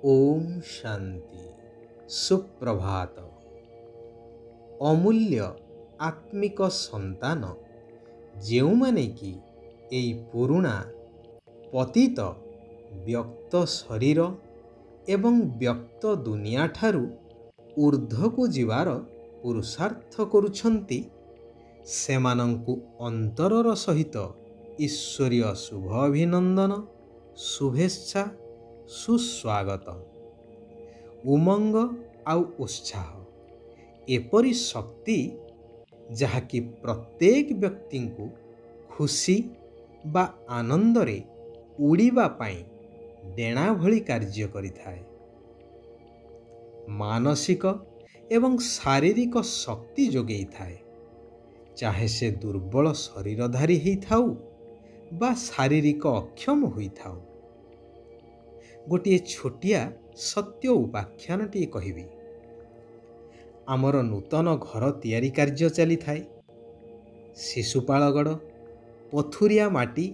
ओम शांति सुप्रभात। अमूल्य आत्मिक संतान जो माने कि एई पुरुणा पतित व्यक्त शरीर एवं व्यक्त दुनिया ठारू ऊर्ध्व को जीवार पुरुषार्थ करुछंती सेमानंकु अंतरर सहित ईश्वरीय शुभ अभिनंदन शुभेच्छा सुस्वागत। उमंग आउ उत्साह एपरी शक्ति जहाँकि प्रत्येक व्यक्ति को खुशी बा आनंदरे उड़ीबा पाई डेणा भली कार्य करिथाए। मानसिक एवं शारीरिक शक्ति जोगई थाए, चाहे से दुर्बल शरीरधारी ही थाउ बा शारीरिक अक्षम हुई थाउ। गोटे छोटिया सत्य उपाख्यान टी कहिबी। आमर नूतन घर तैयारी कार्य चली थाए। शिशुपालगड़ पथुरिया माटी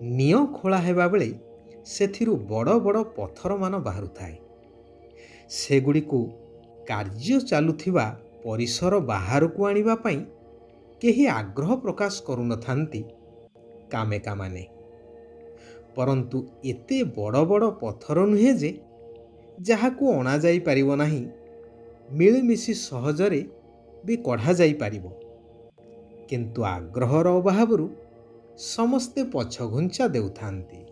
नियो खोला हेबा बेले सेथिरु बड़ बड़ पत्थर मान बाहरु थाए। सेगुड़ी को कार्य चालुथिबा परिसर बाहर को आनिबा पई केही आग्रह प्रकाश करुन थांती कामेका माने। परंतु एते बड़ बड़ पत्थर नुहे जे जहाकू अणा जाई पारिबो नाही, मिलमिशी सहजरे भी कढ़ा जाई पारिबो। किंतु आग्रहर अभावरु समस्ते पछघुंचा देउथांती।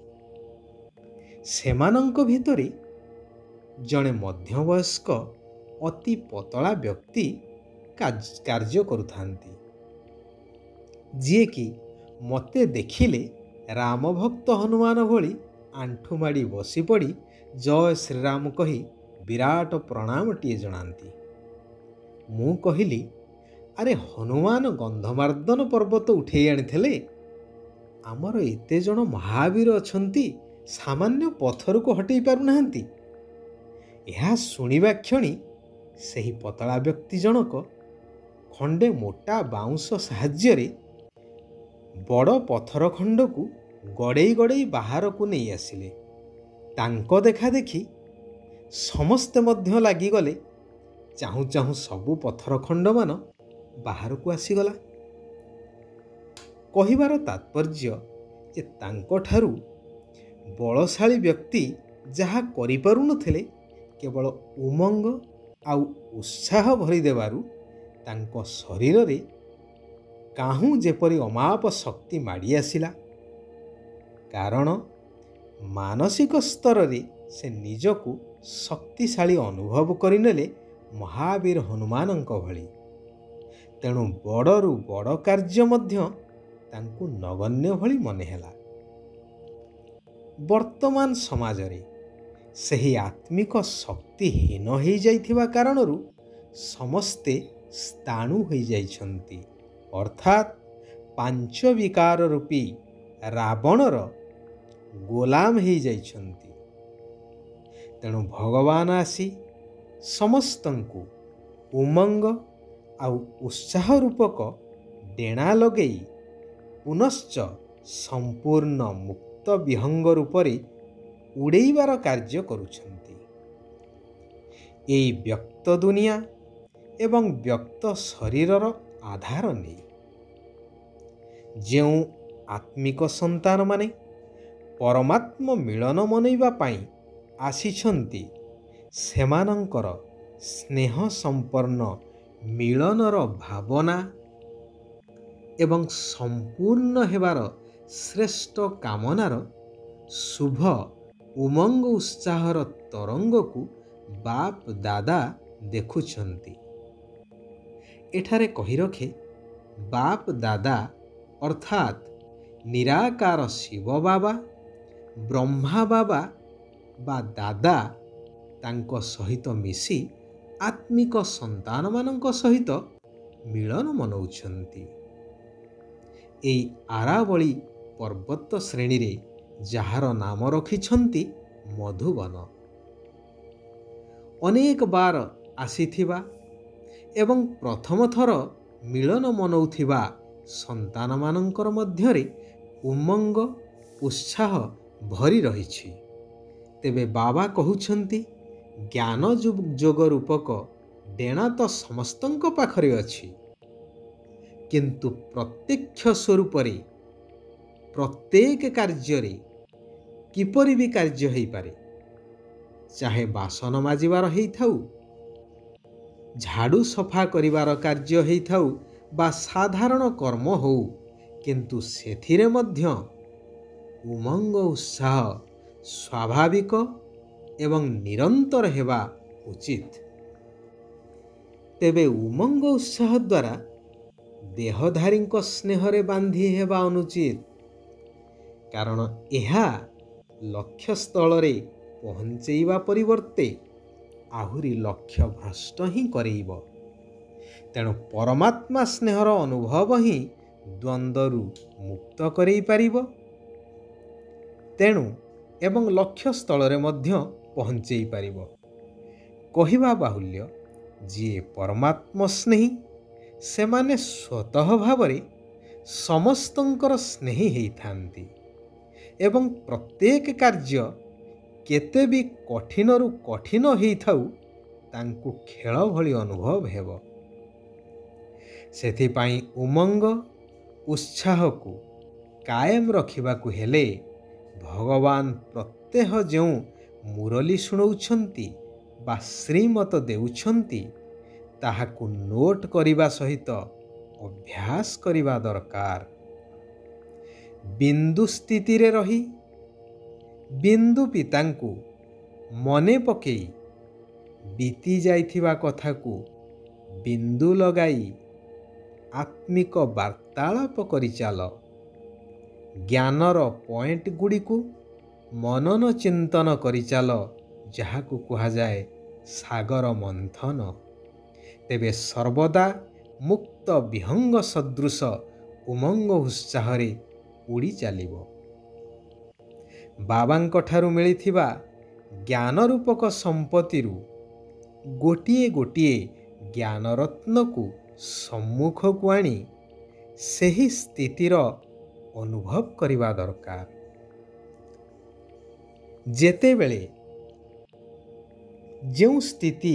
सेमानंक भितरे जणे मध्यवयस्क अति पतला व्यक्ति कार्य करुथांती, जे कि मते देखिले रामभक्त हनुमान भली आंठू माड़ी बसी पड़ी जय श्रीराम कही विराट प्रणाम टीए जनांती। मु कहिली, अरे हनुमान गंधमार्दन पर्वत उठे आनिथिले, आमर एते जण महावीर अछंती सामान्य पत्थर को हटई पारु नाहंती। यह सुनिबा क्षणी सही पतला व्यक्ति जनक खंडे मोटा बाउंस साहाय्य बड़ पत्थर खंड को गड़ेई गड़ेई बाहर को नहीं आसिले। तांको देखा देखी समस्ते मध्य लागिगले। चाहू चाहू सबु पत्थर खंड मान बाहर को आसीगला। कहिबार तात्पर्य जे तांको ठारू बलशाली व्यक्ति जहा करि पारु नथिले केवल उमंग आउ उत्साह भरी देवारु तांको शरीर रे काहू जेपरी अमाप शक्ति माड़ी आसिला। कारण मानसिक स्तर रे से निजकु शक्तिशाली अनुभव करिनेले महावीर हनुमानंक भली। तेणु बड़रू बड़ कार्य मध्य तांकु नगण्य भली मने हेला। वर्तमान समाज रे सही आत्मिक शक्तिहीन हो जाइथिबा कारणरू समस्ते स्थाणु हो जाइछंती, अर्थात पांच विकार रूपी रावणर गोलाम हो जाइछंती। तेणु भगवान आसी समस्तंकु उमंग आउ उत्साह रूपक डेणा लगेई पुनश्च संपूर्ण मुक्त विहंग रूपरे उड़ेइबार कार्य करुछंती। एई व्यक्त दुनिया एवं व्यक्त शरीरर आधार नहीं जो आत्मिक संतान माने परमात्म मिलन मनैबा पाई आसिछंती, सेमानंकर स्नेह संपन्न मिलनर भावना एवं संपूर्ण हेबार श्रेष्ठ कामनार शुभ उमंग उत्साहर तरंग को बाप दादा देखुछंती। एठारे कही रखे बाप दादा अर्थात निराकार शिव बाबा ब्रह्मा बाबा बा दादा तांको सहित मिसी आत्मिक संतान मानक सहित मिलन मनौछंती। एई आरावली पर्वत श्रेणी रे जार नाम रखिछंती मधुबन। अनेक बार आसीथिबा एवं प्रथम थर मिलन मनौथिबा संतान मानंकर मध्यरे उमंग उत्साह भरी रहिछि। ତେବେ ବାବା କହୁଛନ୍ତି ଜ୍ଞାନ ଯୋଗ ରୂପକ ଡେଣା ତ ସମସ୍ତଙ୍କ ପାଖରେ ଅଛି, କିନ୍ତୁ ପ୍ରତ୍ୟକ୍ଷ ସ୍ୱରୂପରେ ପ୍ରତ୍ୟେକ କାର୍ଯ୍ୟରେ କିପରି ବି କାର୍ଯ୍ୟ ହେଇପାରେ, ଚାହେ ବାସନ ମାଜିବାର ହେଇଥାଉ, ଝାଡ଼ୁ ସଫା କରିବାର କାର୍ଯ୍ୟ ହେଇଥାଉ ବା ସାଧାରଣ କର୍ମ ହଉ, କିନ୍ତୁ ସେଥିରେ ମଧ୍ୟ ଉମଙ୍ଗ ଉତ୍ସାହ ସ୍ୱାଭାବିକ ଏବଂ ନିରନ୍ତର ହେବା ଉଚିତ। ତେବେ ଉମଙ୍ଗ ଉତ୍ସାହ ଦ୍ୱାରା ଦେହଧାରୀଙ୍କ ସ୍ନେହରେ ବାନ୍ଧି ହେବା ଅନୁଚିତ, କାରଣ ଏହା ଲକ୍ଷ୍ୟସ୍ଥଳରେ ପହଞ୍ଚେଇବା ପରିବର୍ତ୍ତେ ଆହୁରି ଲକ୍ଷ୍ୟ ଭ୍ରଷ୍ଟ ହିଁ କରେଇବ। ତେଣୁ ପରମାତ୍ମା ସ୍ନେହର ଅନୁଭବ ହିଁ ଦ୍ୱନ୍ଦ୍ୱରୁ ମୁକ୍ତ କରେଇ ପାରିବ, ତେଣୁ ଏବଂ ଲକ୍ଷ୍ୟସ୍ଥଳରେ ମଧ୍ୟ ପହଞ୍ଚେଇ ପାରିବ। କହିବା ବାହୁଲ୍ୟ, ଯିଏ ପରମାତ୍ମା ସ୍ନେହୀ ସେମାନେ ସ୍ୱତଃ ଭାବରେ ସମସ୍ତଙ୍କର ସ୍ନେହୀ ହେଇଥାନ୍ତି ଏବଂ ପ୍ରତ୍ୟେକ କାର୍ଯ୍ୟ କେତେ ବି କଠିନରୁ କଠିନ ହେଇଥାଉ ତାଙ୍କୁ ଖେଳ ଭଳି ଅନୁଭବ ହେବ। ସେଥିପାଇଁ ଉମଙ୍ଗ ଉତ୍ସାହକୁ କାୟମ ରଖିବାକୁ ହେଲେ ଭଗବାନ ପ୍ରତ୍ୟହ ଯେଉଁ ମୁରଲି ଶୁଣାଉଛନ୍ତି ବା ଶ୍ରୀମତ ଦେଉଛନ୍ତି ତାହାକୁ ନୋଟ କରିବା ସହିତ ଅଭ୍ୟାସ କରିବା ଦରକାର। ବିନ୍ଦୁ ସ୍ଥିତିରେ ରହି ବିନ୍ଦୁ ପିତାଙ୍କୁ ମନେ ପକେଇ ବିତି ଯାଇଥିବା କଥାକୁ ବିନ୍ଦୁ ଲଗାଇ ଆତ୍ମିକ ବାର୍ତ୍ତାଳାପ କରିଚାଲ। ଜ୍ଞାନର ପଏଣ୍ଟ ଗୁଡ଼ିକୁ ମନନ ଚିନ୍ତନ କରିଚାଲ, ଯାହାକୁ କୁହାଯାଏ ସାଗର ମନ୍ଥନ। ତେବେ ସର୍ବଦା ମୁକ୍ତ ବିହଙ୍ଗ ସଦୃଶ ଉମଙ୍ଗ ଉତ୍ସାହରେ ଉଡ଼ି ଚାଲିବ। ବାବାଙ୍କ ଠାରୁ ମିଳିଥିବା ଜ୍ଞାନ ରୂପକ ସମ୍ପତ୍ତିରୁ ଗୋଟିଏ ଗୋଟିଏ ଜ୍ଞାନରତ୍ନକୁ ସମ୍ମୁଖକୁ ଆଣି ସେହି ସ୍ଥିତିର ଅନୁଭବ କରିବା ଦରକାର। ଯେତେବେଳେ ଯେଉଁ ସ୍ଥିତି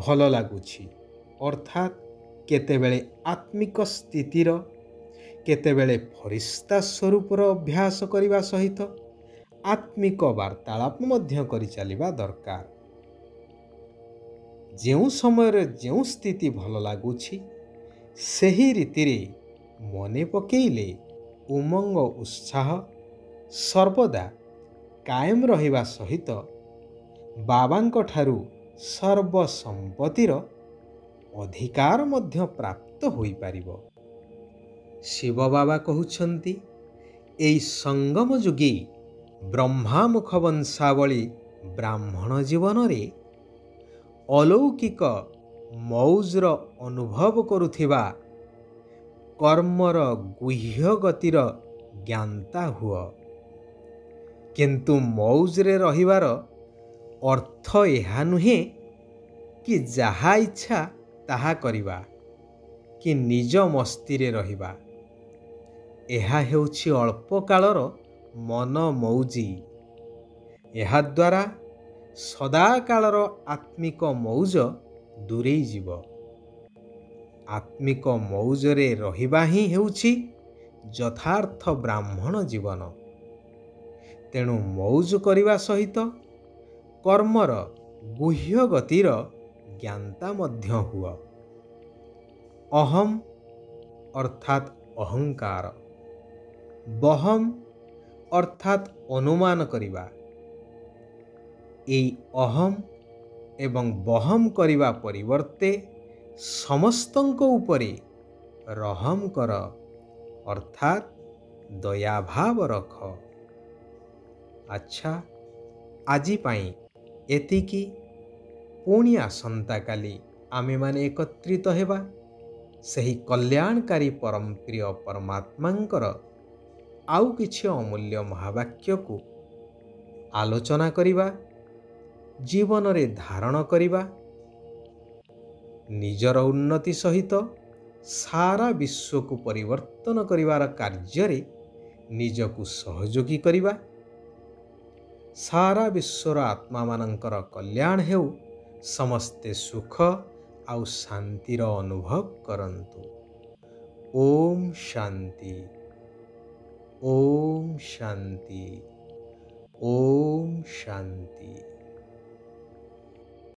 ଭଲ ଲାଗୁଛି, ଅର୍ଥାତ୍ କେତେବେଳେ ଆତ୍ମିକ ସ୍ଥିତିର, କେତେବେଳେ ଫରିସ୍ତା ସ୍ୱରୂପର ଅଭ୍ୟାସ କରିବା ସହିତ ଆତ୍ମିକ ବାର୍ତ୍ତାଳାପ ମଧ୍ୟ କରିଚାଲିବା ଦରକାର। ଯେଉଁ ସମୟରେ ଯେଉଁ ସ୍ଥିତି ଭଲ ଲାଗୁଛି ସେହି ରୀତିରେ ମନେ ପକେଇଲେ ଉମଙ୍ଗ ଉତ୍ସାହ ସର୍ବଦା କାୟମ ରହିବା ସହିତ ବାବାଙ୍କ ଠାରୁ ସର୍ବସମ୍ପତ୍ତିର ଅଧିକାର ମଧ୍ୟ ପ୍ରାପ୍ତ ହୋଇପାରିବ। ଶିବ ବାବା କହୁଛନ୍ତି, ଏହି ସଙ୍ଗମ ଯୁଗୀ ବ୍ରହ୍ମାମୁଖ ବଂଶାବଳୀ ବ୍ରାହ୍ମଣ ଜୀବନରେ ଅଲୌକିକ ମୌଜର ଅନୁଭବ କରୁଥିବା କର୍ମର ଗୁହ୍ୟ ଗତିର ଜ୍ଞାତା ହୁଅ। କିନ୍ତୁ ମୌଜରେ ରହିବାର ଅର୍ଥ ଏହା ନୁହେଁ କି ଯାହା ଇଚ୍ଛା ତାହା କରିବା କି ନିଜ ମସ୍ତିରେ ରହିବା। ଏହା ହେଉଛି ଅଳ୍ପକାଳର ମନ ମୌଜି। ଏହାଦ୍ୱାରା ସଦାକାଳର ଆତ୍ମିକ ମୌଜ ଦୂରେଇ ଯିବ। ଆତ୍ମିକ ମୌଜରେ ରହିବା ହିଁ ହେଉଛି ଯଥାର୍ଥ ବ୍ରାହ୍ମଣ ଜୀବନ। ତେଣୁ ମୌଜ କରିବା ସହିତ କର୍ମର ଗୁହ୍ୟ ଗତିର ଜ୍ଞାତା ମଧ୍ୟ ହୁଅ। ଅହମ୍ ଅର୍ଥାତ୍ ଅହଙ୍କାର, ବହମ୍ ଅର୍ଥାତ୍ ଅନୁମାନ କରିବା। ଏହି ଅହମ୍ ଏବଂ ବହମ୍ କରିବା ପରିବର୍ତ୍ତେ ସମସ୍ତଙ୍କ ଉପରେ ରହମ୍ କର, ଅର୍ଥାତ୍ ଦୟାଭାବ ରଖ। ଆଚ୍ଛା, ଆଜି ପାଇଁ ଏତିକି। ପୁଣି ଆସନ୍ତାକାଲି ଆମେମାନେ ଏକତ୍ରିତ ହେବା ସେହି କଲ୍ୟାଣକାରୀ ପରମ ପ୍ରିୟ ପରମାତ୍ମାଙ୍କର ଆଉ କିଛି ଅମୂଲ୍ୟ ମହାବାକ୍ୟକୁ ଆଲୋଚନା କରିବା, ଜୀବନରେ ଧାରଣ କରିବା, ନିଜର ଉନ୍ନତି ସହିତ ସାରା ବିଶ୍ୱକୁ ପରିବର୍ତ୍ତନ କରିବାର କାର୍ଯ୍ୟରେ ନିଜକୁ ସହଯୋଗୀ କରିବା। ସାରା ବିଶ୍ୱର ଆତ୍ମାମାନଙ୍କର କଲ୍ୟାଣ ହେଉ। ସମସ୍ତେ ସୁଖ ଆଉ ଶାନ୍ତିର ଅନୁଭବ କରନ୍ତୁ। ଓମ୍ ଶାନ୍ତି। ଓମ୍ ଶାନ୍ତି। ଓମ୍ ଶାନ୍ତି।